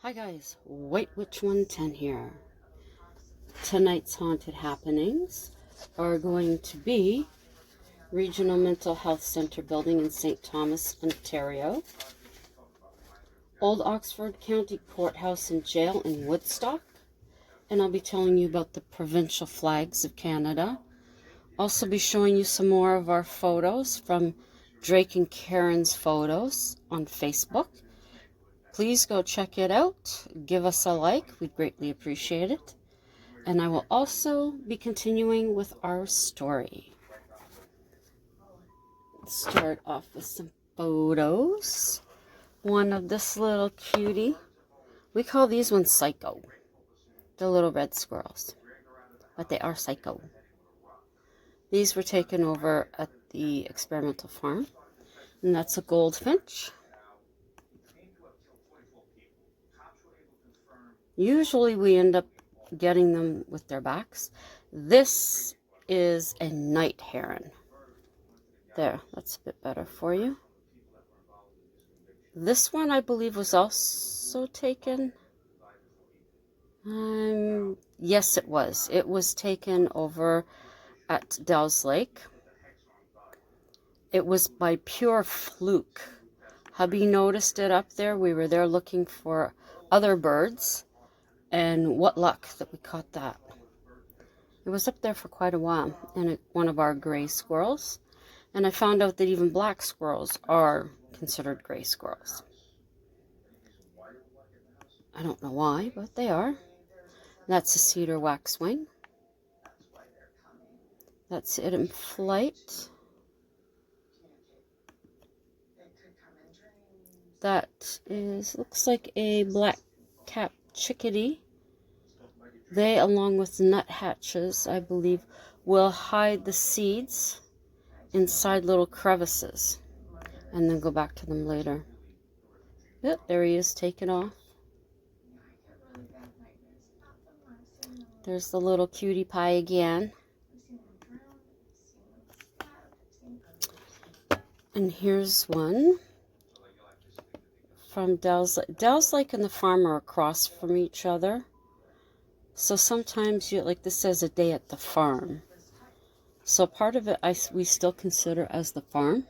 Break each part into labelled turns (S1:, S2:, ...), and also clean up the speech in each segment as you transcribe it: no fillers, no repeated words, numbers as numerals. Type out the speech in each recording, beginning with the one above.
S1: Hi guys, White Witch 110 here. Tonight's haunted happenings are going to be Regional Mental Health Center building in St. Thomas, Ontario, Old Oxford County Courthouse and Jail in Woodstock, and I'll be telling you about the provincial flags of Canada. Also be showing you some more of our photos from Drake and Karen's photos on Facebook. Please go check it out. Give us a like. We'd greatly appreciate it. And I will also be continuing with our story. Let's start off with some photos. One of this little cutie. We call these ones psycho. The little red squirrels. But they are psycho. These were taken over at the experimental farm. And that's a goldfinch. Usually we end up getting them with their backs. This is a night heron. There, that's a bit better for you. This one I believe was also taken. Yes, it was. It was taken over at Dells Lake. It was by pure fluke. Hubby noticed it up there. We were there looking for other birds. And what luck that we caught that. It was up there for quite a while, and one of our gray squirrels. And I found out that even black squirrels are considered gray squirrels. I don't know why, but they are. That's a cedar waxwing. That's it in flight. That looks like a black cap chickadee. They, along with nuthatches, I believe, will hide the seeds inside little crevices and then go back to them later. Yep, there he is, taken off. There's the little cutie pie again. And here's one from Dells Lake. Dells Lake and the farm are across from each other. So sometimes, like this says, a day at the farm. So part of it we still consider as the farm.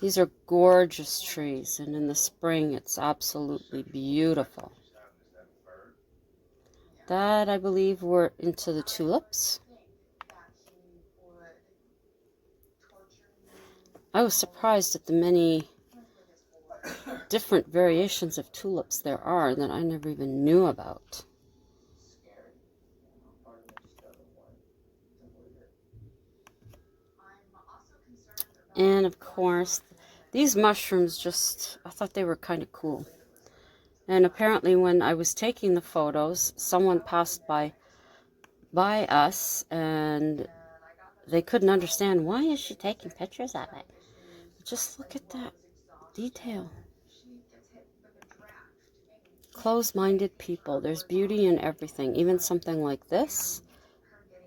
S1: These are gorgeous trees, and in the spring it's absolutely beautiful. That, I believe, we're into the tulips. I was surprised at the many different variations of tulips there are that I never even knew about. And of course, these mushrooms I thought they were kind of cool. And apparently when I was taking the photos, someone passed by us and they couldn't understand, why is she taking pictures of it? Just look at that detail. Close-minded people. There's beauty in everything. Even something like this,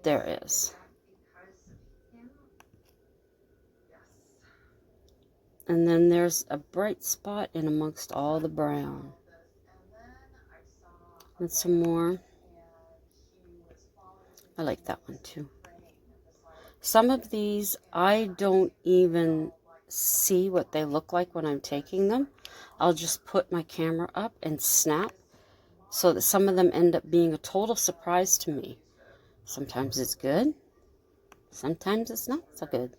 S1: there is. And then there's a bright spot in amongst all the brown. And some more. I like that one too. Some of these, I don't even see what they look like when I'm taking them. I'll just put my camera up and snap, so that some of them end up being a total surprise to me. Sometimes it's good. Sometimes it's not so good.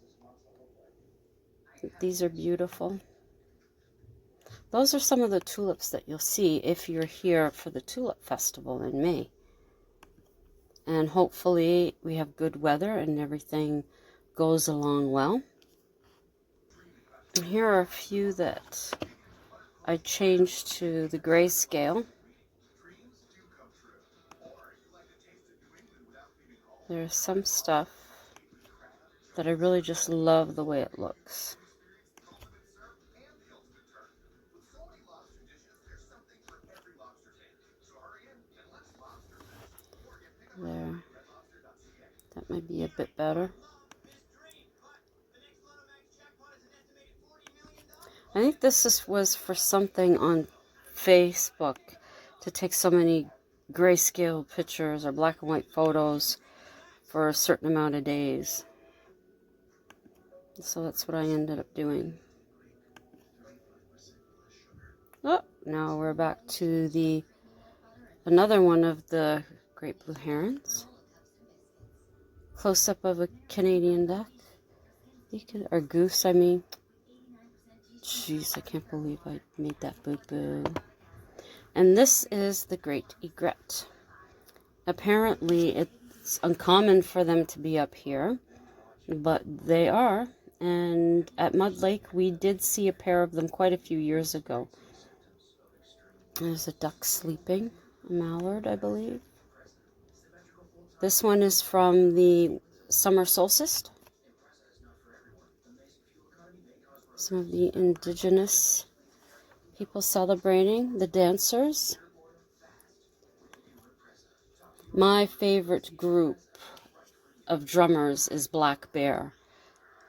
S1: These are beautiful. Those are some of the tulips that you'll see if you're here for the Tulip Festival in May. And hopefully we have good weather and everything goes along well. And here are a few that I changed to the grayscale. There's some stuff that I really just love the way it looks. There. That might be a bit better. I think was for something on Facebook to take so many grayscale pictures or black and white photos for a certain amount of days. So that's what I ended up doing. Oh, now we're back to another one of the great blue herons. Close up of a Canadian duck. Or goose, I mean. Jeez, I can't believe I made that boo-boo. And this is the great egret. Apparently, it's uncommon for them to be up here, but they are. And at Mud Lake, we did see a pair of them quite a few years ago. There's a duck sleeping, a mallard, I believe. This one is from the summer solstice. Some of the indigenous people celebrating, the dancers. My favorite group of drummers is Black Bear.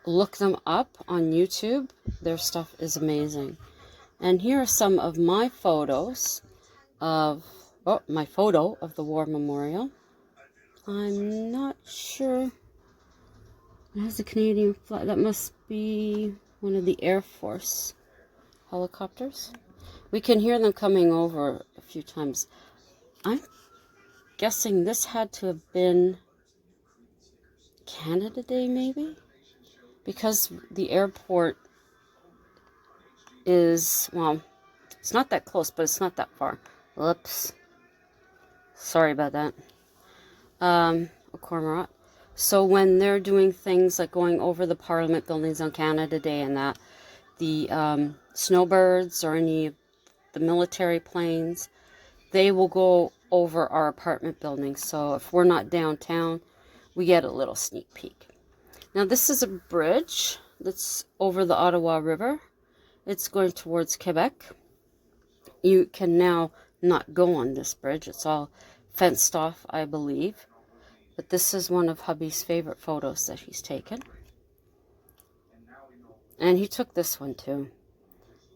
S1: Look them up on YouTube. Their stuff is amazing. And here are some of my photos of, my photo of the War Memorial. I'm not sure. It has a Canadian flag. That must be one of the Air Force helicopters. We can hear them coming over a few times. I'm guessing this had to have been Canada Day, maybe? Because the airport is, well, it's not that close, but it's not that far. Whoops. Sorry about that. A cormorant. So when they're doing things like going over the Parliament buildings on Canada Day and that, the snowbirds or any of the military planes, they will go over our apartment buildings. So if we're not downtown, we get a little sneak peek. Now this is a bridge that's over the Ottawa River. It's going towards Quebec. You can now not go on this bridge. It's all fenced off, I believe. But this is one of hubby's favorite photos that he's taken. And he took this one too,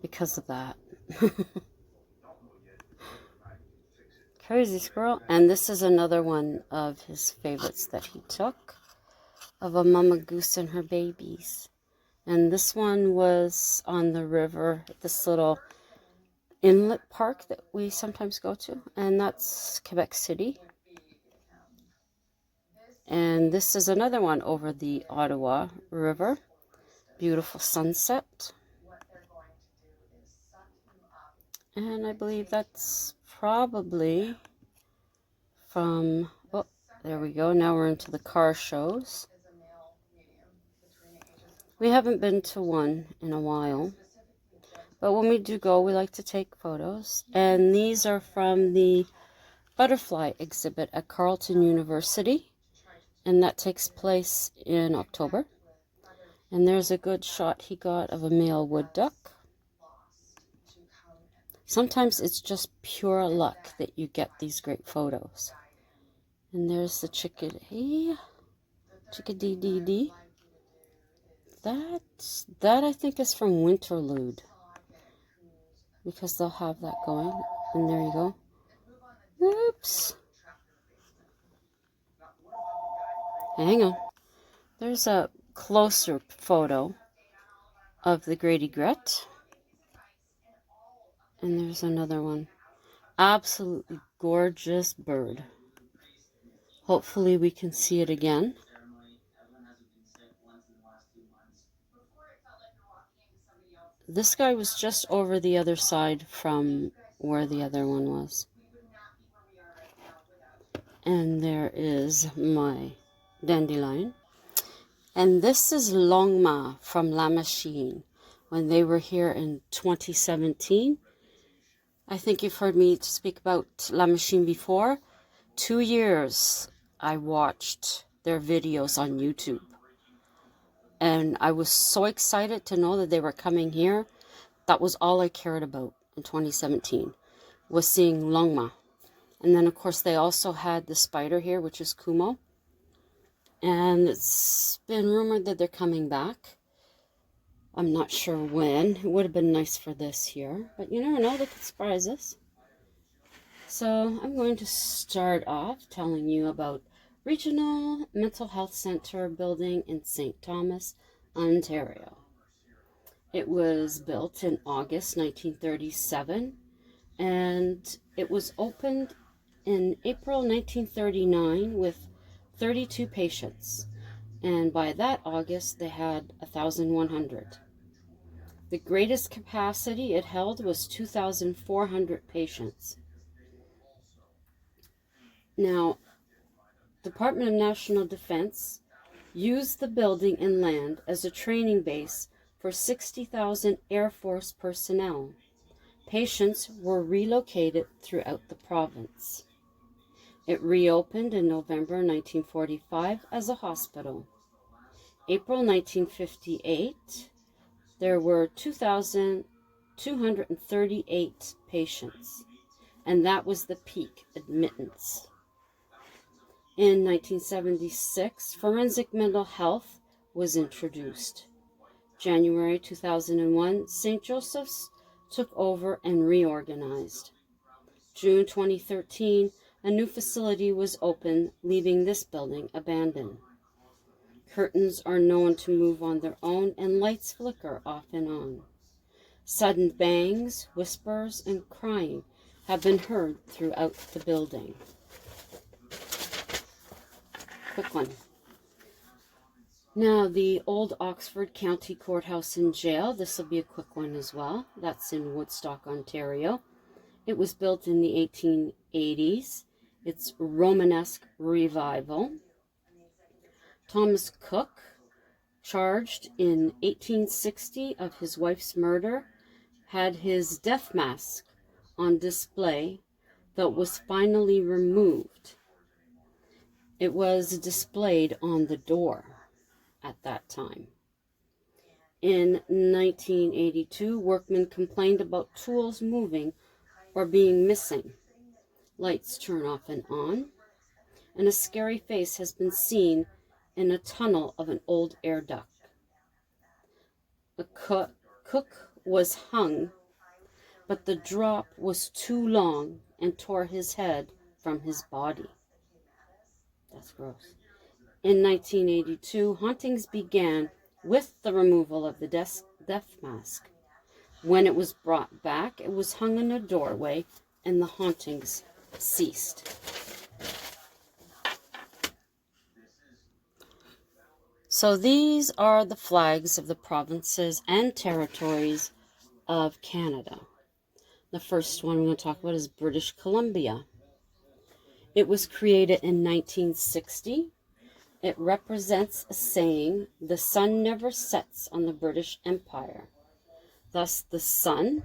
S1: because of that. Crazy squirrel. And this is another one of his favorites that he took, of a mama goose and her babies. And this one was on the river, this little inlet park that we sometimes go to. And that's Quebec City. And this is another one over the Ottawa River. Beautiful sunset. And I believe that's probably from, oh, there we go. Now we're into the car shows. We haven't been to one in a while. But when we do go, we like to take photos. And these are from the butterfly exhibit at Carleton University. And that takes place in October. And there's a good shot he got of a male wood duck. Sometimes it's just pure luck that you get these great photos. And there's the chickadee. That I think is from Winterlude. Because they'll have that going. And there you go. Whoops. Hang on. There's a closer photo of the great egret. And there's another one. Absolutely gorgeous bird. Hopefully we can see it again. This guy was just over the other side from where the other one was. And there is my dandelion. And this is Longma from La Machine. When they were here in 2017. I think you've heard me speak about La Machine before. 2 years I watched their videos on YouTube. And I was so excited to know that they were coming here. That was all I cared about in 2017, was seeing Longma. And then, of course, they also had the spider here, which is Kumal. And it's been rumored that they're coming back. I'm not sure when. It would have been nice for this year, but you never know, they could surprise us. So I'm going to start off telling you about Regional Mental Health Center building in St. Thomas, Ontario. It was built in August 1937, and it was opened in April 1939 with 32 patients, and by that August they had 1,100. The greatest capacity it held was 2,400 patients. Now, Department of National Defense used the building and land as a training base for 60,000 Air Force personnel. Patients were relocated throughout the province. It reopened in November 1945 as a hospital. April 1958, there were 2,238 patients, and that was the peak admittance. In 1976, forensic mental health was introduced. January 2001, St. Joseph's took over and reorganized. June 2013, a new facility was opened, leaving this building abandoned. Curtains are known to move on their own, and lights flicker off and on. Sudden bangs, whispers, and crying have been heard throughout the building. Quick one. Now, the old Oxford County Courthouse and Jail, this will be a quick one as well. That's in Woodstock, Ontario. It was built in the 1880s. It's Romanesque revival. Thomas Cook, charged in 1860 of his wife's murder, had his death mask on display, though it was finally removed. It was displayed on the door at that time. In 1982, workmen complained about tools moving or being missing. Lights turn off and on, and a scary face has been seen in a tunnel of an old air duct. The cook was hung, but the drop was too long and tore his head from his body. That's gross. In 1982, hauntings began with the removal of the death mask. When it was brought back, it was hung in a doorway, and the hauntings ceased. So these are the flags of the provinces and territories of Canada. The first one we're going to talk about is British Columbia. It was created in 1960. It represents a saying, "The sun never sets on the British Empire." Thus, the sun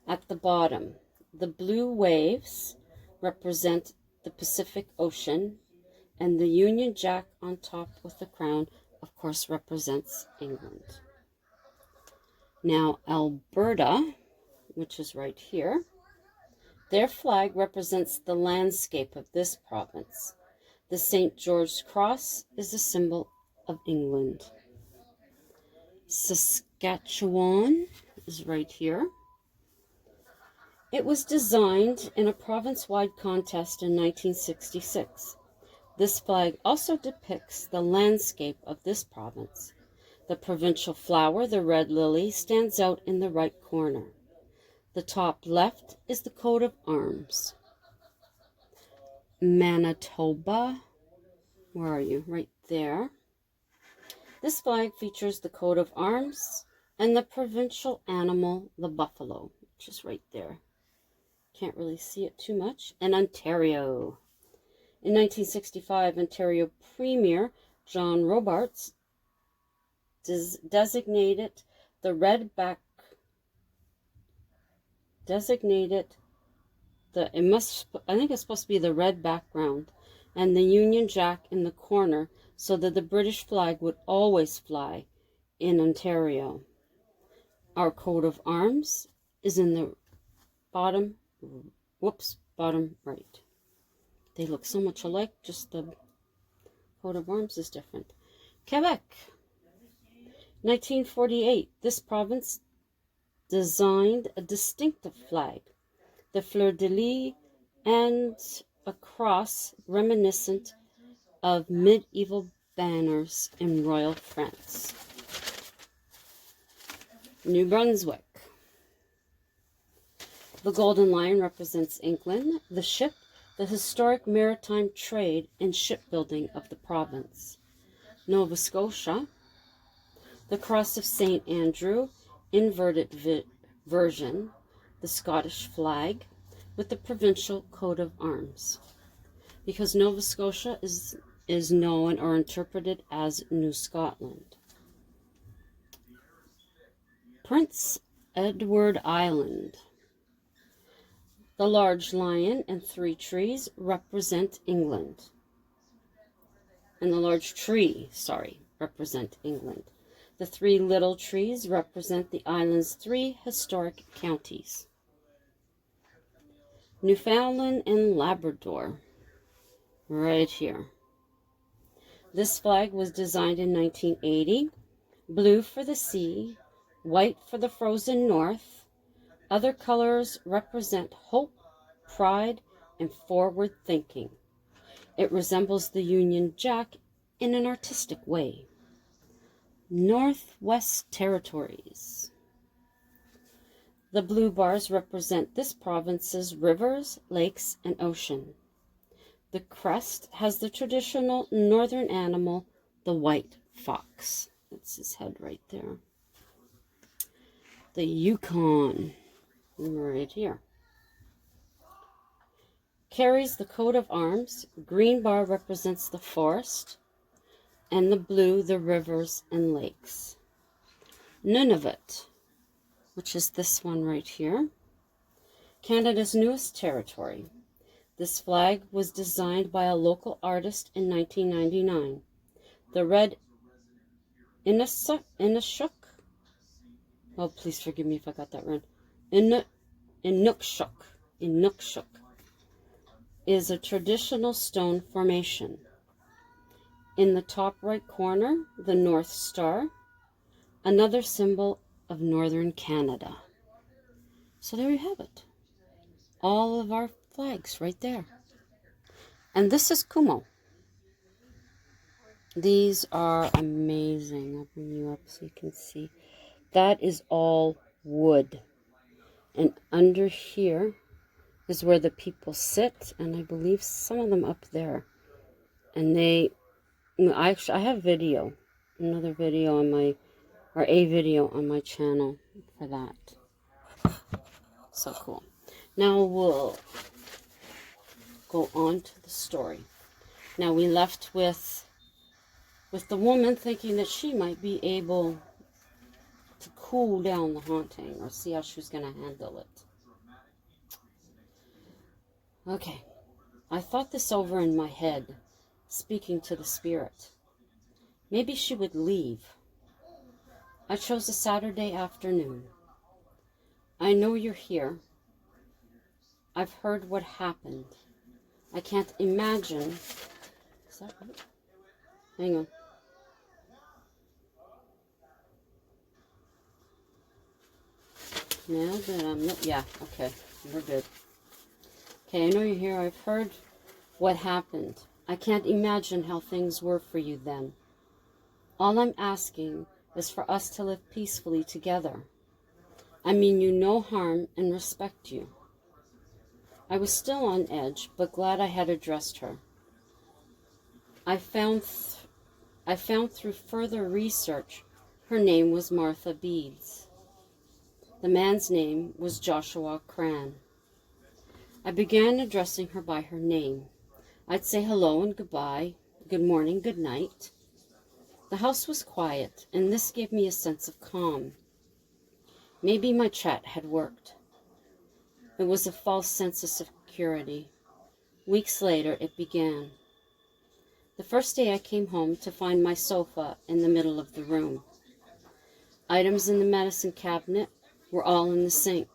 S1: at the bottom. The blue waves represent the Pacific Ocean, and the Union Jack on top with the crown, of course, represents England. Now, Alberta, which is right here, their flag represents the landscape of this province. The St. George's Cross is a symbol of England. Saskatchewan is right here. It was designed in a province-wide contest in 1966. This flag also depicts the landscape of this province. The provincial flower, the red lily, stands out in the right corner. The top left is the coat of arms. Manitoba, where are you? Right there. This flag features the coat of arms and the provincial animal, the buffalo, which is right there. Can't really see it too much. And Ontario. In 1965, Ontario Premier John Robarts designated the red back. I think it's supposed to be the red background and the Union Jack in the corner so that the British flag would always fly in Ontario. Our coat of arms is in the bottom right. They look so much alike, just the coat of arms is different. Quebec. 1948, this province designed a distinctive flag, the fleur-de-lis, and a cross reminiscent of medieval banners in royal France. New Brunswick. The Golden Lion represents England, the ship, the historic maritime trade and shipbuilding of the province. Nova Scotia. The Cross of St. Andrew, inverted version, the Scottish flag, with the provincial coat of arms. Because Nova Scotia is known or interpreted as New Scotland. Prince Edward Island. The large lion and 3 trees represent England. And the large tree, represent England. The 3 little trees represent the island's 3 historic counties. Newfoundland and Labrador, right here. This flag was designed in 1980. Blue for the sea, white for the frozen north. Other colors represent hope, pride, and forward thinking. It resembles the Union Jack in an artistic way. Northwest Territories. The blue bars represent this province's rivers, lakes, and ocean. The crest has the traditional northern animal, the white fox. That's his head right there. The Yukon, right here. Carries the coat of arms. Green bar represents the forest, and the blue, the rivers and lakes. Nunavut, which is this one right here, Canada's newest territory. This flag was designed by a local artist in 1999. The red Inukshuk, oh please forgive me if I got that wrong, Inukshuk is a traditional stone formation. In the top right corner, the North Star, another symbol of northern Canada. So there you have it. All of our flags right there. And this is Kumal. These are amazing. I'll bring you up so you can see. That is all wood. And under here is where the people sit, and I believe some of them up there. And I have video, another video on my, or a video on my channel for that. So cool. Now we'll go on to the story. Now we left with the woman thinking that she might be able to cool down the haunting or see how she was going to handle it. Okay, I thought this over in my head, speaking to the spirit. Maybe she would leave. I chose a Saturday afternoon. I know you're here. I've heard what happened. I can't imagine. Is that right? Hang on. Now that I'm not, yeah, okay, we're good. Okay, I know you're here. I've heard what happened. I can't imagine how things were for you then. All I'm asking is for us to live peacefully together. I mean you no harm and respect you. I was still on edge, but glad I had addressed her. I found through further research her name was Martha Beeds. The man's name was Joshua Cran. I began addressing her by her name. I'd say hello and goodbye, good morning, good night. The house was quiet, and this gave me a sense of calm. Maybe my chat had worked. It was a false sense of security. Weeks later, it began. The first day I came home to find my sofa in the middle of the room. Items in the medicine cabinet were all in the sink.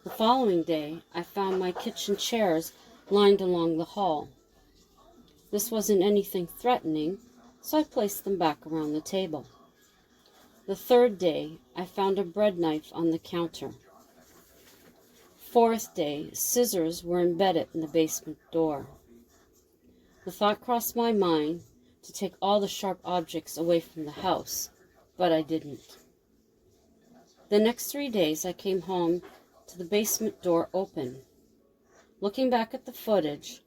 S1: The following day, I found my kitchen chairs lined along the hall. This wasn't anything threatening, so I placed them back around the table. The third day, I found a bread knife on the counter. Fourth day, scissors were embedded in the basement door. The thought crossed my mind to take all the sharp objects away from the house, but I didn't. The next 3 days, I came home to the basement door open. Looking back at the footage,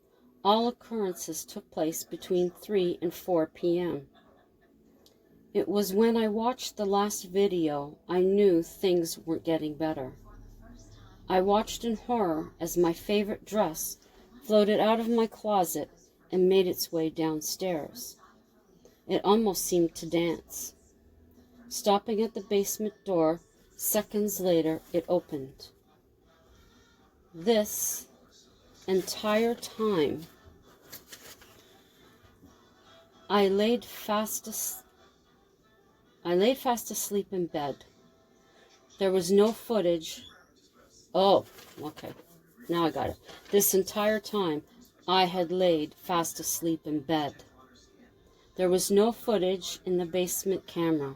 S1: all occurrences took place between 3 and 4 p.m. It was when I watched the last video I knew things weren't getting better. I watched in horror as my favorite dress floated out of my closet and made its way downstairs. It almost seemed to dance. Stopping at the basement door, seconds later it opened. This entire time, I laid fast asleep in bed. There was no footage. Oh, okay. Now I got it. This entire time, I had laid fast asleep in bed. There was no footage in the basement camera.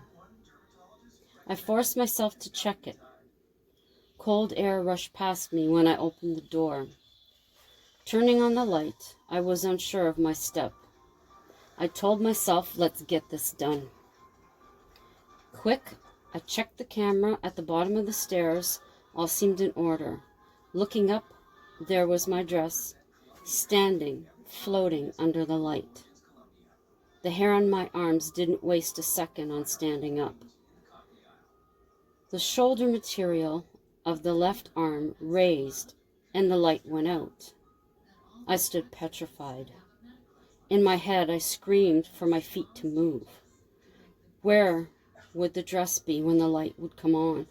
S1: I forced myself to check it. Cold air rushed past me when I opened the door. Turning on the light, I was unsure of my step. I told myself, let's get this done. Quick, I checked the camera at the bottom of the stairs. All seemed in order. Looking up, there was my dress, standing, floating under the light. The hair on my arms didn't waste a second on standing up. The shoulder material of the left arm raised, and the light went out. I stood petrified. In my head, I screamed for my feet to move. Where would the dress be when the light would come on?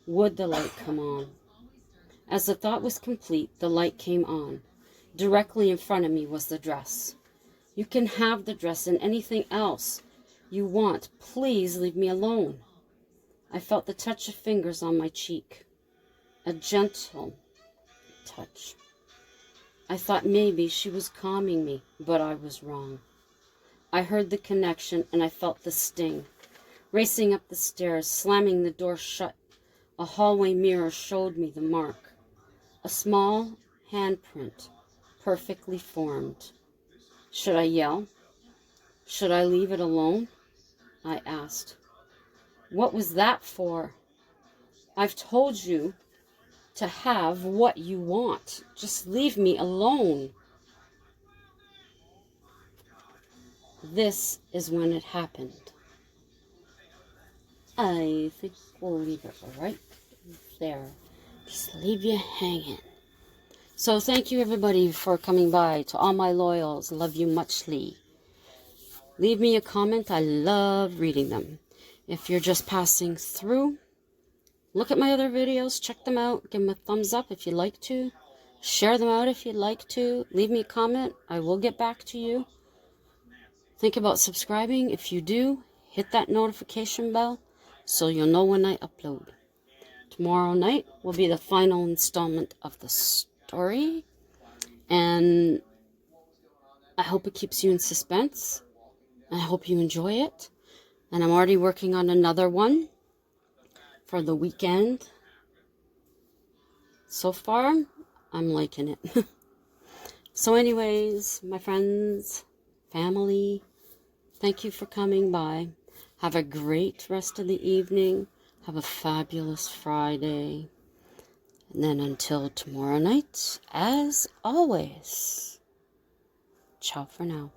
S1: Would the light come on? As the thought was complete, the light came on. Directly in front of me was the dress. You can have the dress and anything else you want. Please leave me alone. I felt the touch of fingers on my cheek. A gentle touch. I thought maybe she was calming me, but I was wrong. I heard the connection and I felt the sting. Racing up the stairs, slamming the door shut, a hallway mirror showed me the mark. A small handprint, perfectly formed. Should I yell? Should I leave it alone? I asked. What was that for? I've told you to have what you want. Just leave me alone. This is when it happened. I think we'll leave it right there. Just leave you hanging. So thank you everybody for coming by. To all my loyals, love you muchly. Leave me a comment. I love reading them. If you're just passing through, look at my other videos. Check them out. Give them a thumbs up if you'd like to. Share them out if you'd like to. Leave me a comment. I will get back to you. Think about subscribing. If you do, hit that notification bell so you'll know when I upload. Tomorrow night will be the final installment of the story. And I hope it keeps you in suspense. I hope you enjoy it. And I'm already working on another one for the weekend. So far, I'm liking it. So anyways, my friends, family, thank you for coming by. Have a great rest of the evening. Have a fabulous Friday. And then until tomorrow night, as always, ciao for now.